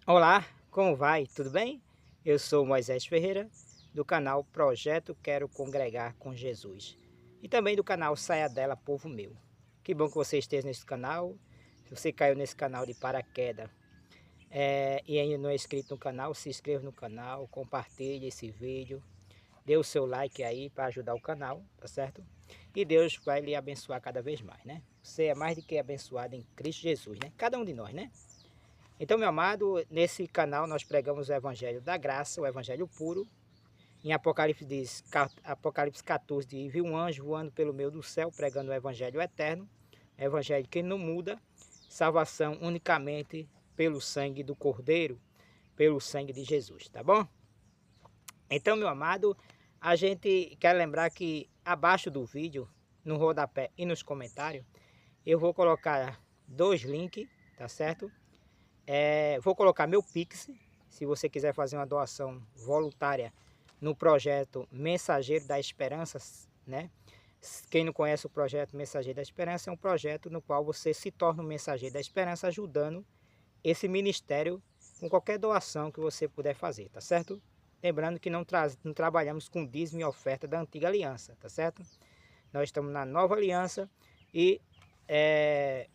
Olá, como vai? Tudo bem? Eu sou Moisés Ferreira, do canal Projeto Quero Congregar com Jesus e também do canal Saia Dela Povo Meu. Que bom que você esteja nesse canal. Se você caiu nesse canal de paraquedas e ainda não é inscrito no canal, se inscreva no canal, compartilhe esse vídeo, dê o seu like aí para ajudar o canal, tá certo? E Deus vai lhe abençoar cada vez mais, né? Você é mais do que abençoado em Cristo Jesus, né? Cada um de nós, né? Então, meu amado, nesse canal nós pregamos o Evangelho da Graça, o Evangelho puro. Em Apocalipse diz, Apocalipse 14 diz, vi um anjo voando pelo meio do céu, pregando o Evangelho eterno, Evangelho que não muda, salvação unicamente pelo sangue do Cordeiro, pelo sangue de Jesus, tá bom? Então, meu amado, a gente quer lembrar que abaixo do vídeo, no rodapé e nos comentários, eu vou colocar dois links, tá certo? Vou colocar meu Pix, se você quiser fazer uma doação voluntária no projeto Mensageiro da Esperança, né? Quem não conhece o projeto Mensageiro da Esperança, é um projeto no qual você se torna um mensageiro da esperança, ajudando esse ministério com qualquer doação que você puder fazer, tá certo? Lembrando que não trabalhamos com dízimo e oferta da antiga aliança, tá certo? Nós estamos na nova aliança e é,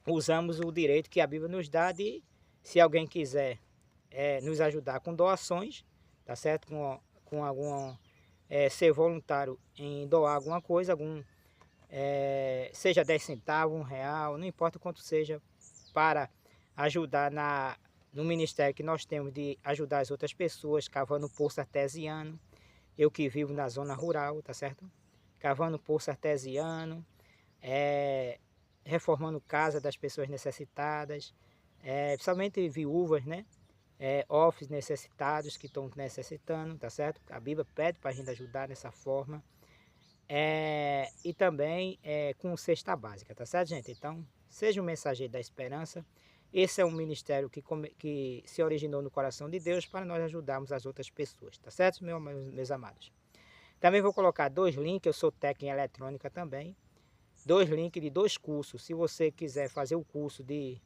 usamos o direito que a Bíblia nos dá de, se alguém quiser nos ajudar com doações, tá certo? Com algum, ser voluntário em doar alguma coisa, seja 10 centavos, R$ 1, não importa quanto seja, para ajudar no ministério que nós temos de ajudar as outras pessoas, cavando poço artesiano, eu que vivo na zona rural, tá certo? Cavando poço artesiano, é, reformando casa das pessoas necessitadas, principalmente viúvas, né? Órfãos necessitados que estão necessitando, tá certo? A Bíblia pede para a gente ajudar dessa forma. E também com cesta básica, tá certo, gente? Então, seja um mensageiro da esperança. Esse é um ministério que se originou no coração de Deus para nós ajudarmos as outras pessoas, tá certo, meus amados? Também vou colocar dois links, eu sou técnico em eletrônica também, dois links de dois cursos. Se você quiser fazer o curso de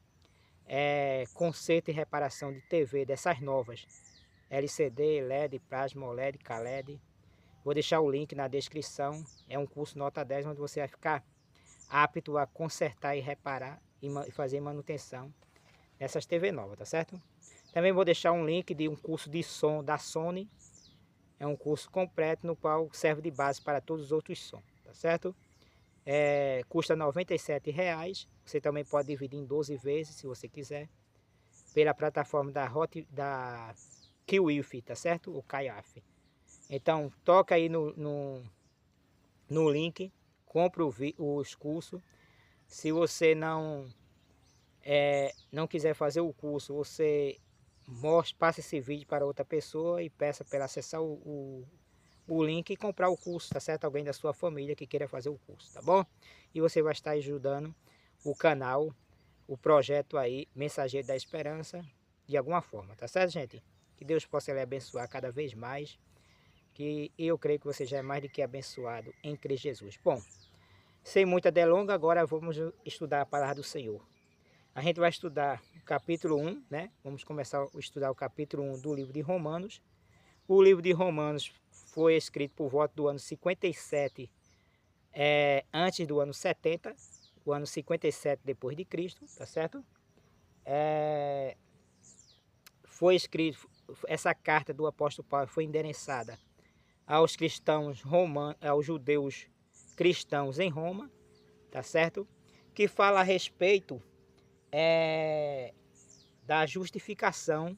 conserto e reparação de TV dessas novas, LCD, LED, plasma, OLED, KLED, vou deixar o link na descrição. É um curso nota 10 onde você vai ficar apto a consertar e reparar e fazer manutenção dessas TV novas, tá certo? Também vou deixar um link de um curso de som da Sony. É um curso completo no qual serve de base para todos os outros sons, tá certo? Custa R$ 97. Você também pode dividir em 12 vezes, se você quiser, pela plataforma da Kiwifi, tá certo? O Kayaf. Então, toca aí no link, compra os cursos. Se você não quiser fazer o curso, você passa esse vídeo para outra pessoa e peça para ela acessar o link e comprar o curso, tá certo? Alguém da sua família que queira fazer o curso, tá bom? E você vai estar ajudando o canal, o projeto aí, Mensageiro da Esperança, de alguma forma, tá certo, gente? Que Deus possa lhe abençoar cada vez mais, que eu creio que você já é mais do que abençoado em Cristo Jesus. Bom, sem muita delonga, agora vamos estudar a palavra do Senhor. A gente vai estudar o capítulo 1, né? Vamos começar a estudar o capítulo 1 do livro de Romanos. O livro de Romanos foi escrito por volta do ano 57, antes do ano 70, o ano 57 depois de Cristo, tá certo? Foi escrito, essa carta do apóstolo Paulo foi endereçada aos cristãos romanos, aos judeus cristãos em Roma, tá certo? Que fala a respeito da justificação,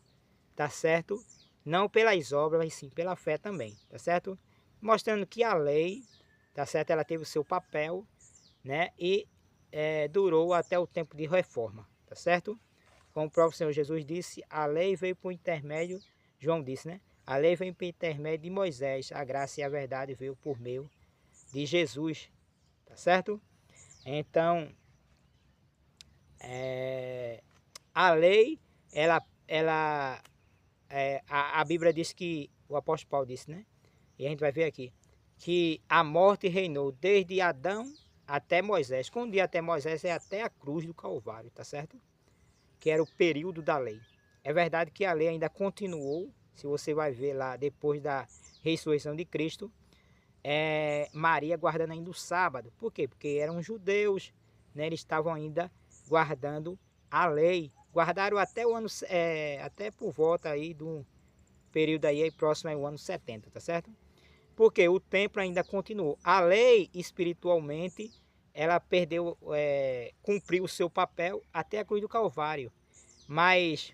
tá certo? Não pelas obras, mas sim pela fé também, tá certo? Mostrando que a lei, tá certo? Ela teve o seu papel, né? E durou até o tempo de reforma, tá certo? Como o próprio Senhor Jesus disse, a lei veio por intermédio, João disse, né? A lei veio por intermédio de Moisés, a graça e a verdade veio por meio de Jesus, tá certo? Então, a lei, a Bíblia diz que, o apóstolo Paulo disse, né? E a gente vai ver aqui, que a morte reinou desde Adão até Moisés. Quando diz até Moisés, é até a cruz do Calvário, tá certo? que era o período da lei. É verdade que a lei ainda continuou, se você vai ver lá depois da ressurreição de Cristo, Maria guardando ainda o sábado. Por quê? Porque eram judeus, né? Eles estavam ainda guardando a lei. Guardaram até o ano, até por volta aí do período aí próximo ao ano 70, tá certo? Porque o templo ainda continuou. A lei, espiritualmente, ela perdeu, cumpriu o seu papel até a cruz do Calvário. Mas,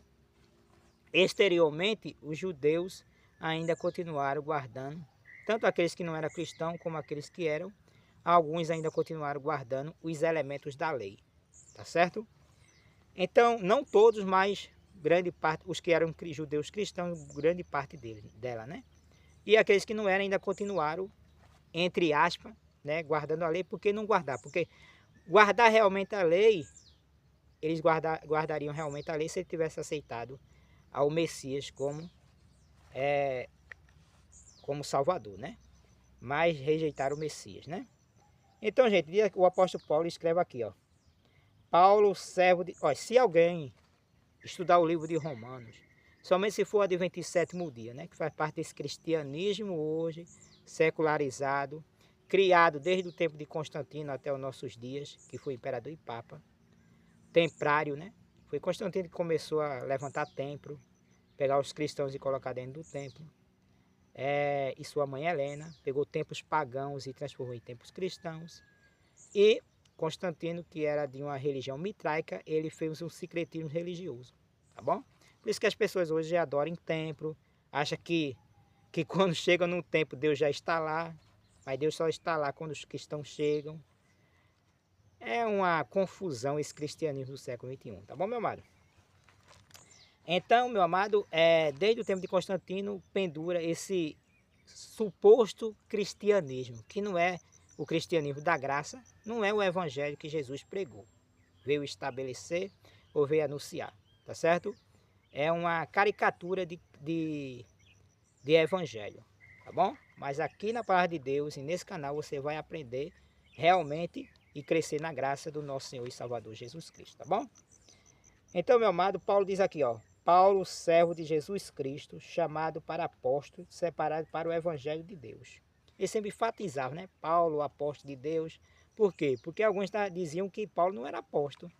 exteriormente, os judeus ainda continuaram guardando, tanto aqueles que não eram cristãos como aqueles que eram, alguns ainda continuaram guardando os elementos da lei. Tá certo? Então, não todos, mas grande parte, os que eram judeus cristãos, grande parte dela, né? E aqueles que não eram ainda continuaram, entre aspas, né, guardando a lei. Por que não guardar? Porque guardar realmente a lei, eles guardariam realmente a lei se ele tivesse aceitado ao Messias como Salvador, né? Mas rejeitaram o Messias, né? Então, gente, o apóstolo Paulo escreve aqui, ó. Paulo, servo de... Ó, se alguém estudar o livro de Romanos, somente se for adventista sétimo dia, né? Que faz parte desse cristianismo hoje, secularizado, criado desde o tempo de Constantino até os nossos dias, que foi imperador e papa, templário, né? Foi Constantino que começou a levantar templo, pegar os cristãos e colocar dentro do templo. E sua mãe Helena pegou templos pagãos e transformou em templos cristãos. E Constantino, que era de uma religião mitraica, ele fez um sincretismo religioso, tá bom? Por isso que as pessoas hoje adoram em templo, acham que quando chegam no templo Deus já está lá, mas Deus só está lá quando os cristãos chegam. É uma confusão esse cristianismo do século XXI, tá bom, meu amado? Então, meu amado, desde o tempo de Constantino pendura esse suposto cristianismo, que não é o cristianismo da graça, não é o evangelho que Jesus pregou, veio estabelecer ou veio anunciar, tá certo? É uma caricatura de evangelho, tá bom? Mas aqui na Palavra de Deus e nesse canal você vai aprender realmente e crescer na graça do nosso Senhor e Salvador Jesus Cristo, tá bom? Então, meu amado, Paulo diz aqui, ó. Paulo, servo de Jesus Cristo, chamado para apóstolo, separado para o Evangelho de Deus. Ele sempre enfatizava, né? Paulo, apóstolo de Deus. Por quê? Porque alguns diziam que Paulo não era apóstolo.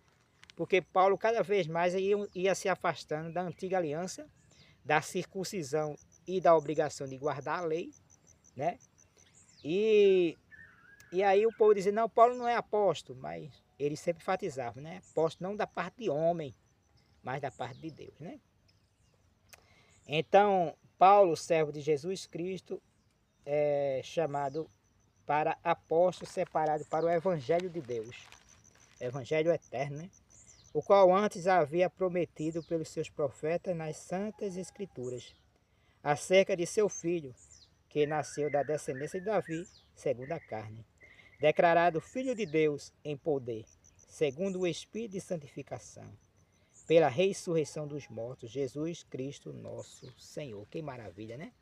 Porque Paulo cada vez mais ia se afastando da antiga aliança, da circuncisão e da obrigação de guardar a lei, né? E aí o povo dizia, não, Paulo não é apóstolo, mas ele sempre enfatizava, né? Apóstolo não da parte de homem, mas da parte de Deus, né? Então, Paulo, servo de Jesus Cristo, é chamado para apóstolo separado para o Evangelho de Deus, Evangelho eterno, né? O qual antes havia prometido pelos seus profetas nas santas escrituras, acerca de seu filho, que nasceu da descendência de Davi, segundo a carne, declarado Filho de Deus em poder, segundo o Espírito de santificação, pela ressurreição dos mortos, Jesus Cristo nosso Senhor. Que maravilha, né?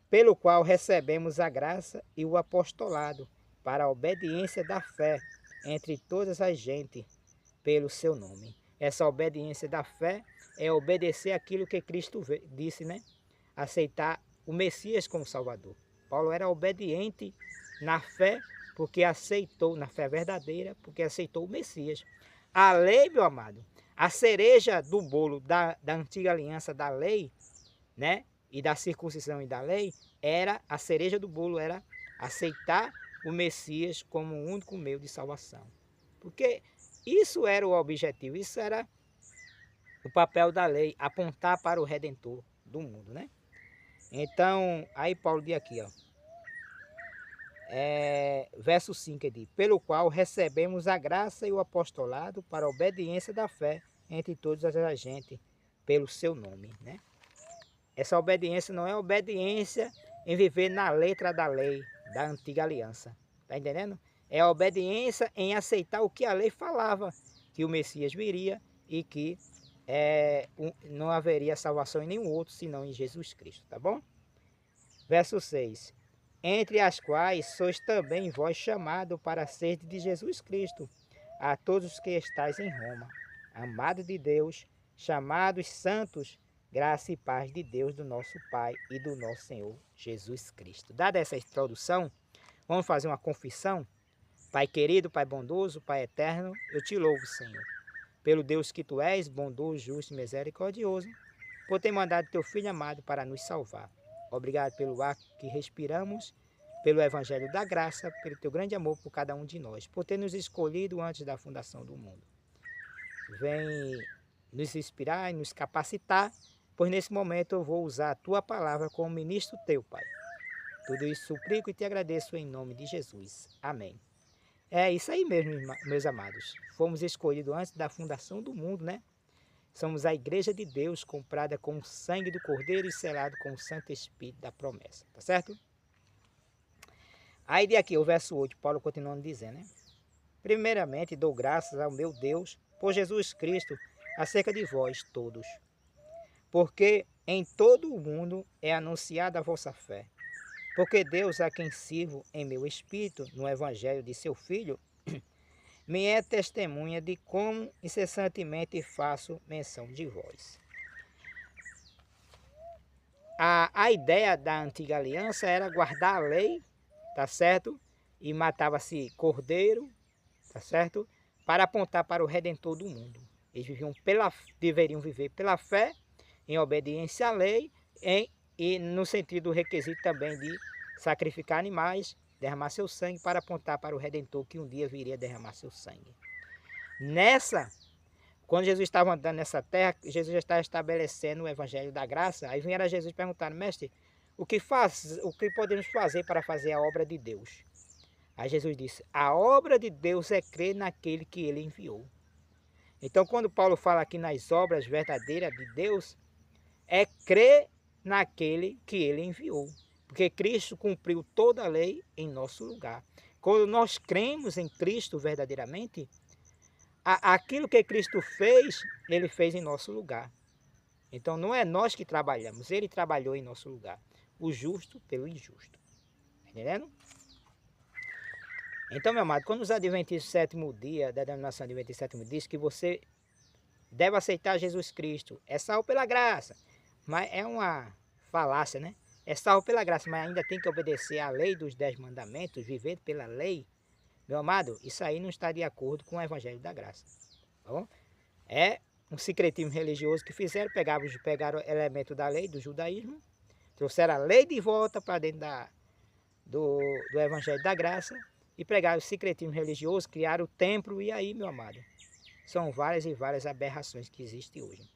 Pelo qual recebemos a graça e o apostolado para a obediência da fé entre todas as gentes, pelo seu nome. Essa obediência da fé é obedecer aquilo que Cristo disse, né? Aceitar o Messias como Salvador. Paulo era obediente na fé, porque aceitou, na fé verdadeira, porque aceitou o Messias. A lei, meu amado, a cereja do bolo da antiga aliança da lei, né? E da circuncisão e da lei, a cereja do bolo era aceitar o Messias como o único meio de salvação. Porque isso era o objetivo, isso era o papel da lei, apontar para o Redentor do mundo, né? Então, aí Paulo diz aqui, ó. Verso 5 diz, pelo qual recebemos a graça e o apostolado para a obediência da fé entre todas as gentes, pelo seu nome, né? Essa obediência não é obediência em viver na letra da lei, da antiga aliança, tá entendendo? É a obediência em aceitar o que a lei falava, que o Messias viria e que não haveria salvação em nenhum outro, senão em Jesus Cristo, tá bom? Verso 6. Entre as quais sois também vós chamados para ser de Jesus Cristo, a todos os que estáis em Roma, amados de Deus, chamados santos, graça e paz de Deus, do nosso Pai e do nosso Senhor Jesus Cristo. Dada essa introdução, vamos fazer uma confissão. Pai querido, Pai bondoso, Pai eterno, eu te louvo, Senhor, pelo Deus que tu és, bondoso, justo e misericordioso, por ter mandado teu Filho amado para nos salvar. Obrigado pelo ar que respiramos, pelo Evangelho da Graça, pelo teu grande amor por cada um de nós, por ter nos escolhido antes da fundação do mundo. Vem nos inspirar e nos capacitar, pois nesse momento eu vou usar a tua palavra como ministro teu, Pai. Tudo isso suplico e te agradeço em nome de Jesus. Amém. É isso aí mesmo, meus amados. Fomos escolhidos antes da fundação do mundo, né? Somos a igreja de Deus, comprada com o sangue do Cordeiro e selado com o Santo Espírito da promessa, tá certo? Aí de aqui, o verso 8, Paulo continuando dizendo, né? Primeiramente, dou graças ao meu Deus por Jesus Cristo acerca de vós todos, porque em todo o mundo é anunciada a vossa fé. Porque Deus, a quem sirvo em meu espírito, no evangelho de seu Filho, me é testemunha de como incessantemente faço menção de vós. A ideia da antiga aliança era guardar a lei, tá certo? E matava-se cordeiro, tá certo? Para apontar para o Redentor do mundo. Eles deveriam viver pela fé, em obediência à lei, e no sentido requisito também de sacrificar animais, derramar seu sangue para apontar para o Redentor que um dia viria derramar seu sangue. Quando Jesus estava andando nessa terra, Jesus já estava estabelecendo o Evangelho da Graça. Aí vieram Jesus perguntar, mestre, o que podemos fazer para fazer a obra de Deus? Aí Jesus disse, a obra de Deus é crer naquele que ele enviou. Então quando Paulo fala aqui nas obras verdadeiras de Deus, é crer naquele que ele enviou. Porque Cristo cumpriu toda a lei em nosso lugar. Quando nós cremos em Cristo verdadeiramente, aquilo que Cristo fez, ele fez em nosso lugar. Então não é nós que trabalhamos, ele trabalhou em nosso lugar. O justo pelo injusto. Entendendo? Então, meu amado, quando os adventistas do sétimo dia, da denominação adventista do sétimo, diz que você deve aceitar Jesus Cristo, é salvo pela graça. Mas é uma falácia, né? É salvo pela graça, mas ainda tem que obedecer à lei dos 10 mandamentos, viver pela lei. Meu amado, isso aí não está de acordo com o Evangelho da Graça. Tá bom? É um secretismo religioso que fizeram, pegaram o elemento da lei, do judaísmo, trouxeram a lei de volta para dentro do Evangelho da Graça e pregaram o secretismo religioso, criaram o templo e aí, meu amado, são várias e várias aberrações que existem hoje.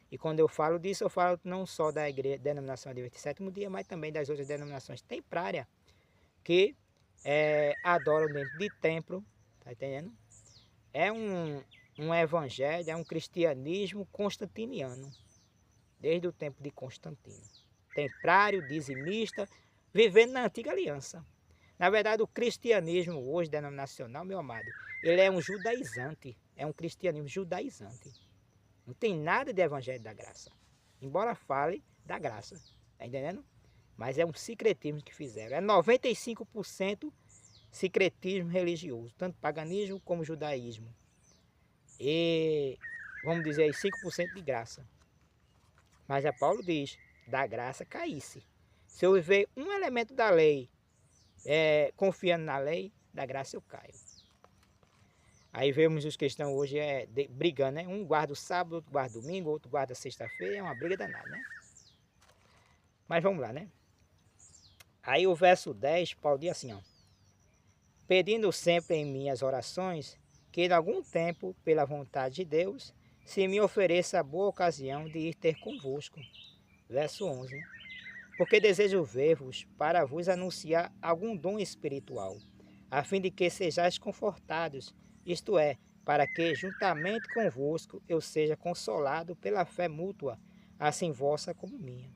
E quando eu falo disso, eu falo não só da denominação Adventista do sétimo dia, mas também das outras denominações templárias que adoram dentro de templo, tá entendendo? É um evangelho, é um cristianismo constantiniano, desde o tempo de Constantino. Templário, dizimista, vivendo na antiga aliança. Na verdade, o cristianismo hoje denominacional, meu amado, ele é um judaizante, é um cristianismo judaizante. Não tem nada de evangelho da graça. Embora fale da graça, tá entendendo? Mas é um secretismo que fizeram. É 95% secretismo religioso, tanto paganismo como judaísmo. E, vamos dizer aí, 5% de graça. Mas a Paulo diz, da graça caísse. Se eu viver um elemento da lei, confiando na lei, da graça eu caio. Aí vemos os que estão hoje brigando, né? Um guarda o sábado, outro guarda o domingo, outro guarda a sexta-feira, é uma briga danada, né? Mas vamos lá, né? Aí o verso 10, Paulo diz assim, ó. Pedindo sempre em minhas orações, que em algum tempo, pela vontade de Deus, se me ofereça a boa ocasião de ir ter convosco. Verso 11, né? Porque desejo ver-vos para vos anunciar algum dom espiritual, a fim de que sejais confortados, isto é, para que, juntamente convosco, eu seja consolado pela fé mútua, assim vossa como minha.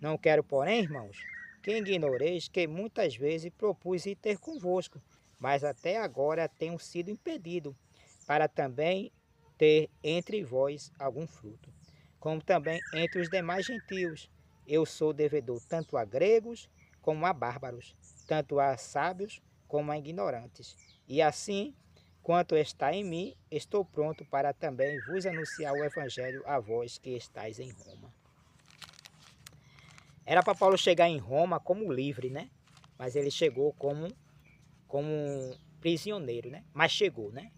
Não quero, porém, irmãos, que ignoreis que muitas vezes propus ir ter convosco, mas até agora tenho sido impedido, para também ter entre vós algum fruto, como também entre os demais gentios. Eu sou devedor tanto a gregos como a bárbaros, tanto a sábios como a ignorantes. E assim, quanto está em mim, estou pronto para também vos anunciar o evangelho a vós que estáis em Roma. Era para Paulo chegar em Roma como livre, né? Mas ele chegou como um prisioneiro, né? Mas chegou, né?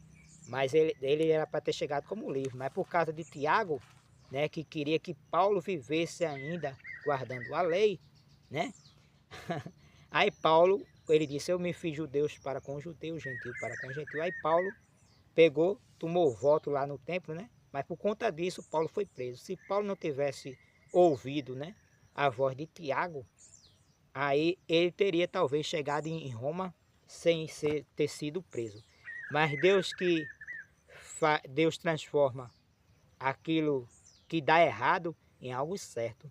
Mas ele era para ter chegado como livre, mas por causa de Tiago, né, que queria que Paulo vivesse ainda guardando a lei, né? Aí Paulo, ele disse, eu me fiz judeus para com judeus, gentil para com gentil. Aí Paulo pegou, tomou voto lá no templo, né? Mas por conta disso, Paulo foi preso. Se Paulo não tivesse ouvido, né, a voz de Tiago, aí ele teria talvez chegado em Roma sem ter sido preso. Mas Deus transforma aquilo que dá errado em algo certo,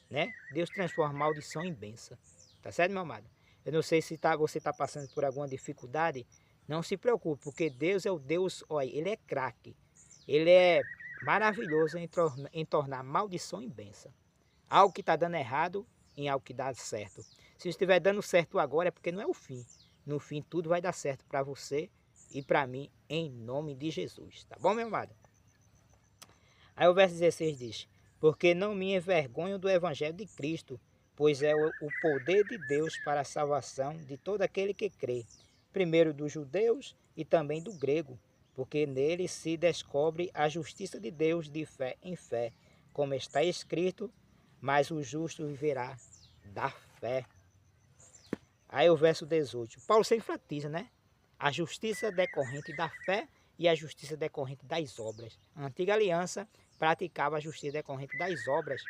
né? Deus transforma maldição em bênção. Tá certo, meu amado? Eu não sei se você está passando por alguma dificuldade, não se preocupe, porque Deus é o Deus, olha, Ele é craque. Ele é maravilhoso em tornar maldição em bênção. Algo que está dando errado em algo que dá certo. Se estiver dando certo agora é porque não é o fim. No fim tudo vai dar certo para você e para mim, em nome de Jesus. Tá bom, meu amado? Aí o verso 16 diz, porque não me envergonho do evangelho de Cristo, pois é o poder de Deus para a salvação de todo aquele que crê, primeiro dos judeus e também do grego, porque nele se descobre a justiça de Deus de fé em fé, como está escrito, mas o justo viverá da fé. Aí o verso 18, Paulo se enfatiza, né? A justiça decorrente da fé e a justiça decorrente das obras. A antiga aliança praticava a justiça decorrente das obras,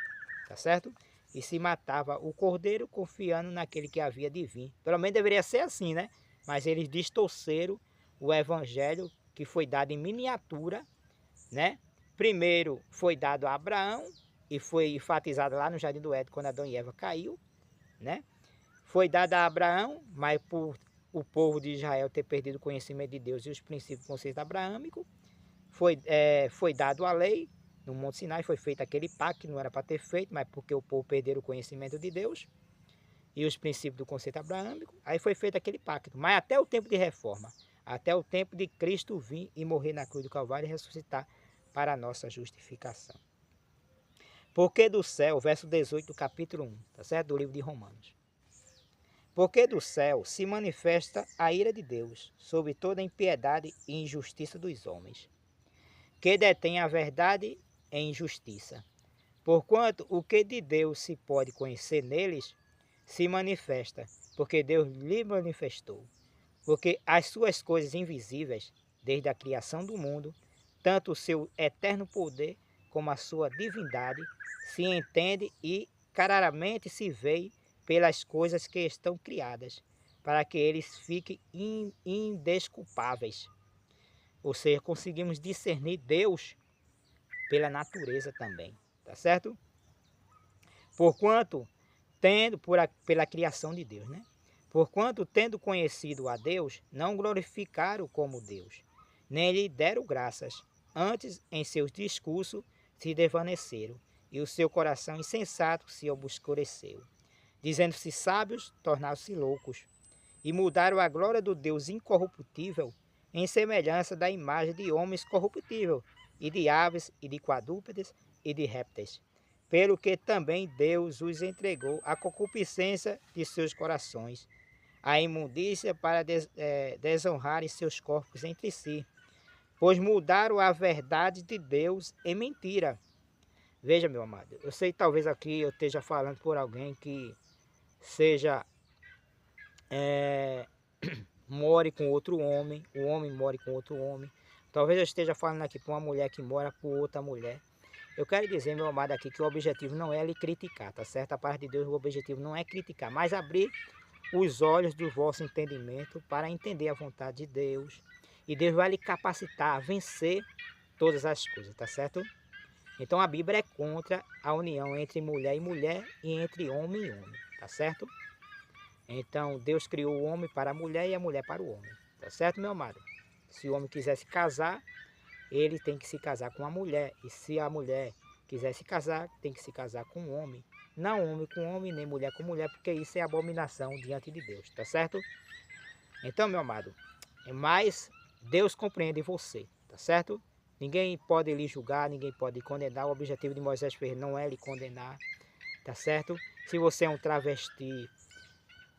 tá certo? E se matava o cordeiro confiando naquele que havia de vir. Pelo menos deveria ser assim, né? Mas eles distorceram o evangelho que foi dado em miniatura, né? Primeiro foi dado a Abraão e foi enfatizado lá no Jardim do Éden quando Adão e Eva caiu, né? Foi dado a Abraão, mas por o povo de Israel ter perdido o conhecimento de Deus e os princípios e conceitos abraâmicos, foi dado a lei, no Monte Sinai foi feito aquele pacto que não era para ter feito, mas porque o povo perderam o conhecimento de Deus e os princípios do conceito abraâmico, aí foi feito aquele pacto. Mas até o tempo de reforma, até o tempo de Cristo vir e morrer na cruz do Calvário e ressuscitar para a nossa justificação. Porque do céu, verso 18 do capítulo 1, tá certo? Do livro de Romanos. Porque do céu se manifesta a ira de Deus sobre toda a impiedade e injustiça dos homens, que detém a verdade em injustiça. Porquanto o que de Deus se pode conhecer neles, se manifesta, porque Deus lhe manifestou. Porque as suas coisas invisíveis, desde a criação do mundo, tanto o seu eterno poder como a sua divindade, se entende e claramente se vê pelas coisas que estão criadas, para que eles fiquem indesculpáveis. Ou seja, conseguimos discernir Deus pela natureza também, tá certo? Porquanto, pela criação de Deus, né? Porquanto, tendo conhecido a Deus, não glorificaram como Deus, nem lhe deram graças. Antes, em seus discursos, se desvaneceram, e o seu coração insensato se obscureceu. Dizendo-se sábios, tornaram-se loucos, e mudaram a glória do Deus incorruptível em semelhança da imagem de homens corruptíveis, e de aves, e de quadrúpedes, e de répteis. Pelo que também Deus os entregou à concupiscência de seus corações, à imundícia para desonrarem seus corpos entre si, pois mudaram a verdade de Deus em mentira. Veja, meu amado, eu sei que talvez aqui eu esteja falando por alguém que seja more com outro homem, o homem more com outro homem. Talvez eu esteja falando aqui para uma mulher que mora com outra mulher. Eu quero dizer, meu amado, aqui que o objetivo não é lhe criticar, tá certo? A parte de Deus, o objetivo não é criticar, mas abrir os olhos do vosso entendimento para entender a vontade de Deus. E Deus vai lhe capacitar a vencer todas as coisas, tá certo? Então a Bíblia é contra a união entre mulher e mulher e entre homem e homem, tá certo? Então Deus criou o homem para a mulher e a mulher para o homem, tá certo, meu amado? Se o homem quiser se casar, ele tem que se casar com a mulher. E se a mulher quiser se casar, tem que se casar com o homem. Não homem com homem, nem mulher com mulher, porque isso é abominação diante de Deus, tá certo? Então, meu amado, mas Deus compreende você, tá certo? Ninguém pode lhe julgar, ninguém pode lhe condenar. O objetivo de Moisés Ferreira não é lhe condenar, tá certo? Se você é um travesti,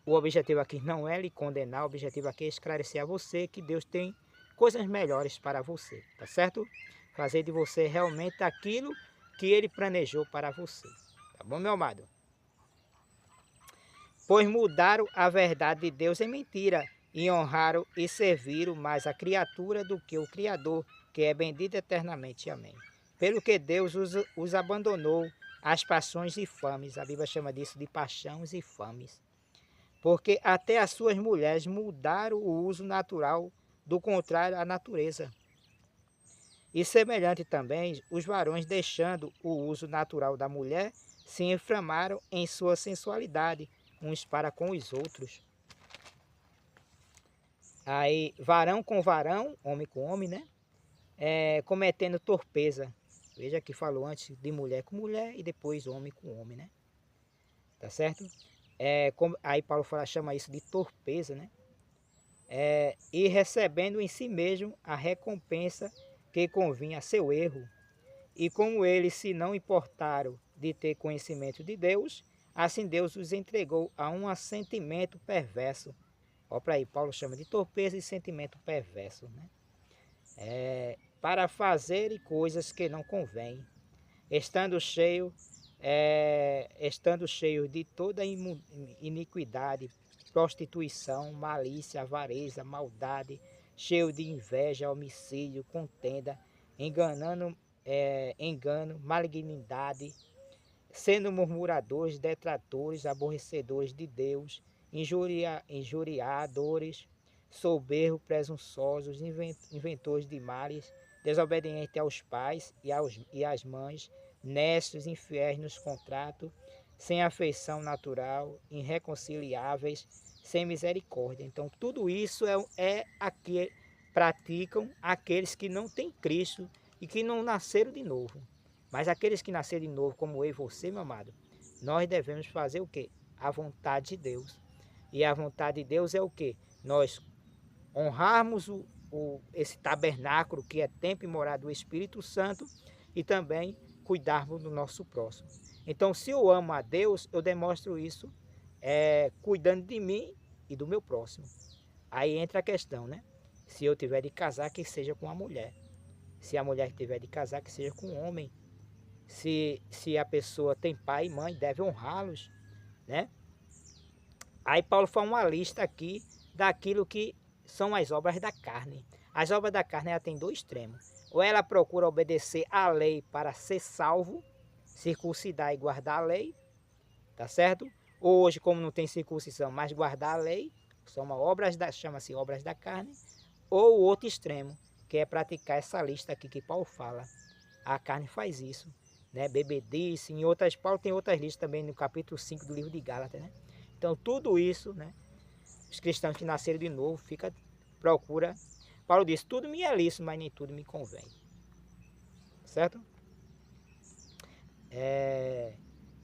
o objetivo aqui não é lhe condenar, o objetivo aqui é esclarecer a você que Deus tem coisas melhores para você, tá certo? Fazer de você realmente aquilo que Ele planejou para você, tá bom, meu amado? Pois mudaram a verdade de Deus em mentira, e honraram e serviram mais a criatura do que o Criador, que é bendito eternamente. Amém. Pelo que Deus os abandonou às paixões infames, a Bíblia chama disso de paixões infames, porque até as suas mulheres mudaram o uso natural, do contrário à natureza. E semelhante também, os varões, deixando o uso natural da mulher, se inflamaram em sua sensualidade, uns para com os outros. Aí, varão com varão, homem com homem, né? Cometendo torpeza. Veja que falou antes de mulher com mulher e depois homem com homem, né? Tá certo? Aí Paulo chama isso de torpeza, né? E recebendo em si mesmo a recompensa que convinha a seu erro. E como eles se não importaram de ter conhecimento de Deus, assim Deus os entregou a um assentimento perverso. Olha para aí, Paulo chama de torpeza e sentimento perverso, né? Para fazerem coisas que não convêm, estando cheio de toda iniquidade, prostituição, malícia, avareza, maldade, cheio de inveja, homicídio, contenda, engano, malignidade, sendo murmuradores, detratores, aborrecedores de Deus, injuriadores, soberbos, presunçosos, inventores de males, desobedientes aos pais e às mães, necios, infiéis nos contratos, sem afeição natural, irreconciliáveis, sem misericórdia. Então, tudo isso aqui praticam aqueles que não têm Cristo e que não nasceram de novo. Mas aqueles que nasceram de novo, como eu e você, meu amado, nós devemos fazer o quê? A vontade de Deus. E a vontade de Deus é o quê? Nós honrarmos esse tabernáculo que é templo e morada do Espírito Santo e também cuidarmos do nosso próximo. Então, se eu amo a Deus, eu demonstro isso cuidando de mim e do meu próximo. Aí entra a questão, né? Se eu tiver de casar, que seja com a mulher. Se a mulher tiver de casar, que seja com o homem. Se a pessoa tem pai e mãe, deve honrá-los, né? Aí Paulo faz uma lista aqui daquilo que são as obras da carne. As obras da carne ela tem dois extremos. Ou ela procura obedecer à lei para ser salvo, circuncidar e guardar a lei, tá certo? Ou hoje, como não tem circuncisão, mas guardar a lei, chama-se obras da carne. Ou o outro extremo, que é praticar essa lista aqui que Paulo fala. A carne faz isso, né? Bebedice, Paulo tem outras listas também no capítulo 5 do livro de Gálatas, né? Então tudo isso, né? Os cristãos que nasceram de novo, procura. Paulo diz, tudo me é lícito, mas nem tudo me convém. Certo?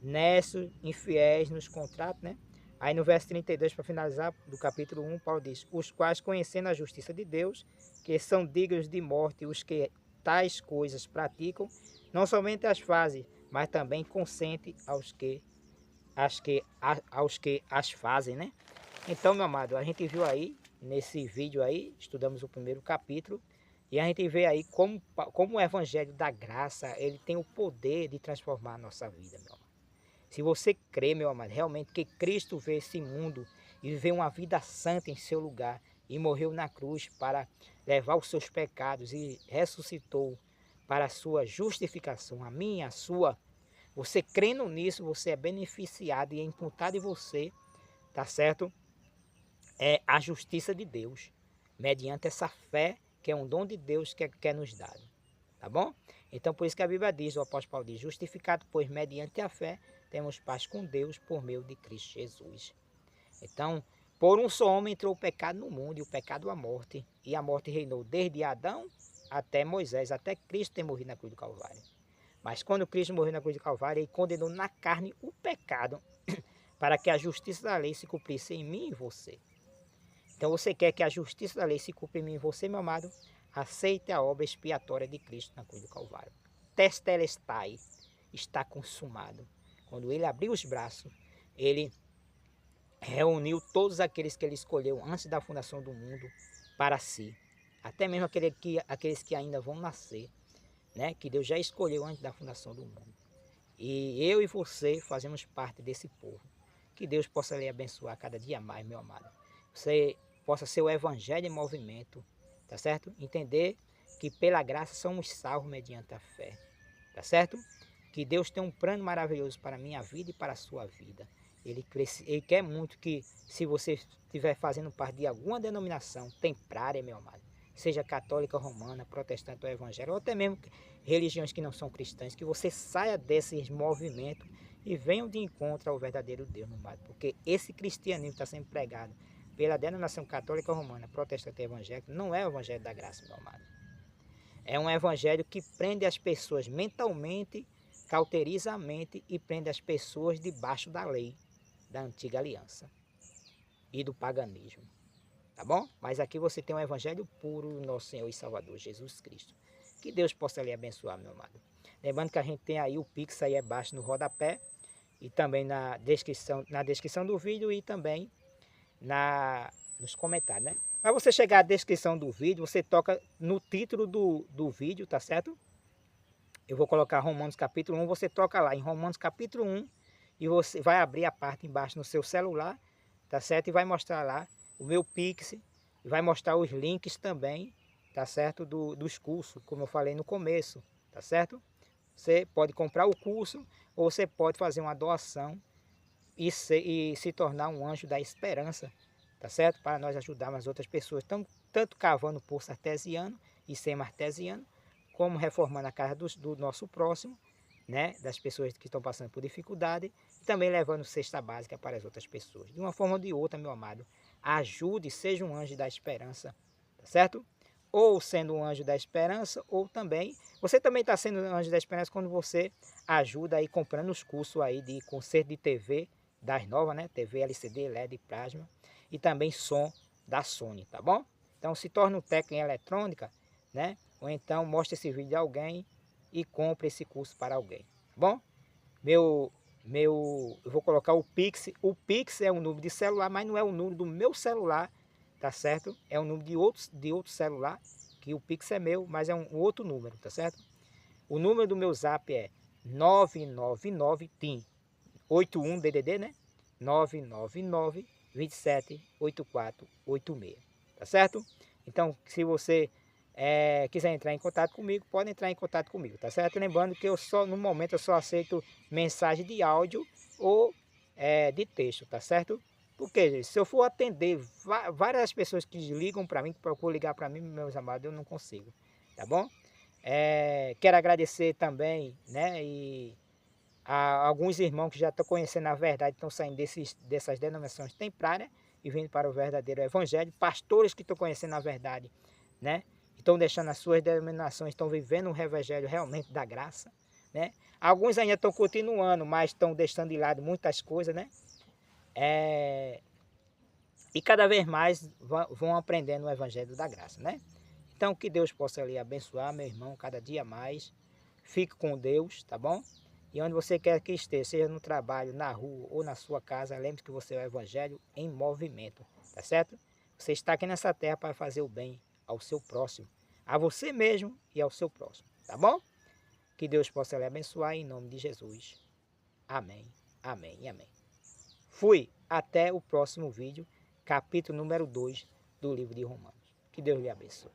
Nessos infiéis nos contratos, né? Aí no verso 32, para finalizar, do capítulo 1, Paulo diz, os quais conhecendo a justiça de Deus, que são dignos de morte os que tais coisas praticam, não somente as fazem, mas também consente aos que as fazem, né? Então, meu amado, a gente viu aí, nesse vídeo aí, estudamos o primeiro capítulo, e a gente vê aí como o Evangelho da Graça, ele tem o poder de transformar a nossa vida, meu amado. Se você crê, meu amado, realmente que Cristo veio esse mundo e viveu uma vida santa em seu lugar e morreu na cruz para levar os seus pecados e ressuscitou para a sua justificação, a minha, a sua. Você crendo nisso, você é beneficiado e é imputado em você, tá certo? É a justiça de Deus, mediante essa fé que é um dom de Deus que é nos dado, tá bom? Então por isso que a Bíblia diz, o apóstolo Paulo diz, justificado pois mediante a fé, temos paz com Deus por meio de Cristo Jesus. Então, por um só homem entrou o pecado no mundo e o pecado a morte, e a morte reinou desde Adão até Moisés, até Cristo ter morrido na cruz do Calvário. Mas quando Cristo morreu na cruz do Calvário, ele condenou na carne o pecado, para que a justiça da lei se cumprisse em mim e você. Então você quer que a justiça da lei se cumpra em mim e você, meu amado? Aceite a obra expiatória de Cristo na cruz do Calvário. Testelestai, está consumado. Quando ele abriu os braços, ele reuniu todos aqueles que ele escolheu antes da fundação do mundo para si. Até mesmo aqueles que ainda vão nascer, né? Que Deus já escolheu antes da fundação do mundo. E eu e você fazemos parte desse povo. Que Deus possa lhe abençoar cada dia mais, meu amado. Você possa ser o evangelho em movimento, tá certo? Entender que pela graça somos salvos mediante a fé, tá certo? Que Deus tem um plano maravilhoso para a minha vida e para a sua vida. Ele quer muito que, se você estiver fazendo parte de alguma denominação templária, meu amado, seja católica, romana, protestante ou evangélica, ou até mesmo religiões que não são cristãs, que você saia desses movimentos e venha de encontro ao verdadeiro Deus, meu amado. Porque esse cristianismo que está sendo pregado pela denominação católica, romana, protestante e evangélica, não é o evangelho da graça, meu amado. É um evangelho que prende as pessoas mentalmente, cauteriza a mente e prende as pessoas debaixo da lei da antiga aliança e do paganismo, tá bom? Mas aqui você tem um evangelho puro do nosso Senhor e Salvador Jesus Cristo. Que Deus possa lhe abençoar, meu amado. Lembrando que a gente tem aí o Pix aí abaixo no rodapé e também na descrição do vídeo e também nos comentários, né? Para você chegar à descrição do vídeo, você toca no título do vídeo, tá certo? Eu vou colocar Romanos capítulo 1, você toca lá em Romanos capítulo 1 e você vai abrir a parte embaixo no seu celular, tá certo? E vai mostrar lá o meu Pix, e vai mostrar os links também, tá certo? Dos cursos, como eu falei no começo, tá certo? Você pode comprar o curso ou você pode fazer uma doação e se tornar um anjo da esperança, tá certo? Para nós ajudarmos as outras pessoas, tanto cavando poço artesiano e semi-artesiano, como reformando a casa do nosso próximo, né? Das pessoas que estão passando por dificuldade, e também levando cesta básica para as outras pessoas. De uma forma ou de outra, meu amado, ajude, seja um anjo da esperança, tá certo? Ou sendo um anjo da esperança, ou também, você também está sendo um anjo da esperança quando você ajuda aí comprando os cursos aí de conserto de TV, das novas, né? TV LCD, LED e plasma, e também som da Sony, tá bom? Então se torne um técnico em eletrônica, né? Ou então mostre esse vídeo a alguém e compre esse curso para alguém, tá bom? Eu vou colocar o Pix é um número de celular, mas não é o número do meu celular, tá certo? É um número de outro celular, que o Pix é meu, mas é um outro número, tá certo? O número do meu zap é 999 TIM 81 DDD, né? 999 27 8486, tá certo? Então, se você quiser entrar em contato comigo, pode entrar em contato comigo, tá certo? Lembrando que no momento eu só aceito mensagem de áudio ou de texto, tá certo? Porque se eu for atender várias pessoas que ligam para mim, que procuram ligar para mim, meus amados, eu não consigo, tá bom? Quero agradecer também, né? E há alguns irmãos que já estão conhecendo a verdade, estão saindo dessas denominações templárias e vindo para o verdadeiro evangelho. Pastores que estão conhecendo a verdade, né? Estão deixando as suas denominações, estão vivendo um evangelho realmente da graça, né? Alguns ainda estão continuando, mas estão deixando de lado muitas coisas, né? E cada vez mais vão aprendendo o evangelho da graça, né? Então que Deus possa lhe abençoar, meu irmão, cada dia mais. Fique com Deus, tá bom? E onde você quer que esteja, seja no trabalho, na rua ou na sua casa, lembre que você é o evangelho em movimento, tá certo? Você está aqui nessa terra para fazer o bem ao seu próximo, a você mesmo e ao seu próximo, tá bom? Que Deus possa lhe abençoar em nome de Jesus. Amém, amém e amém. Fui, até o próximo vídeo, capítulo número 2 do livro de Romanos. Que Deus lhe abençoe.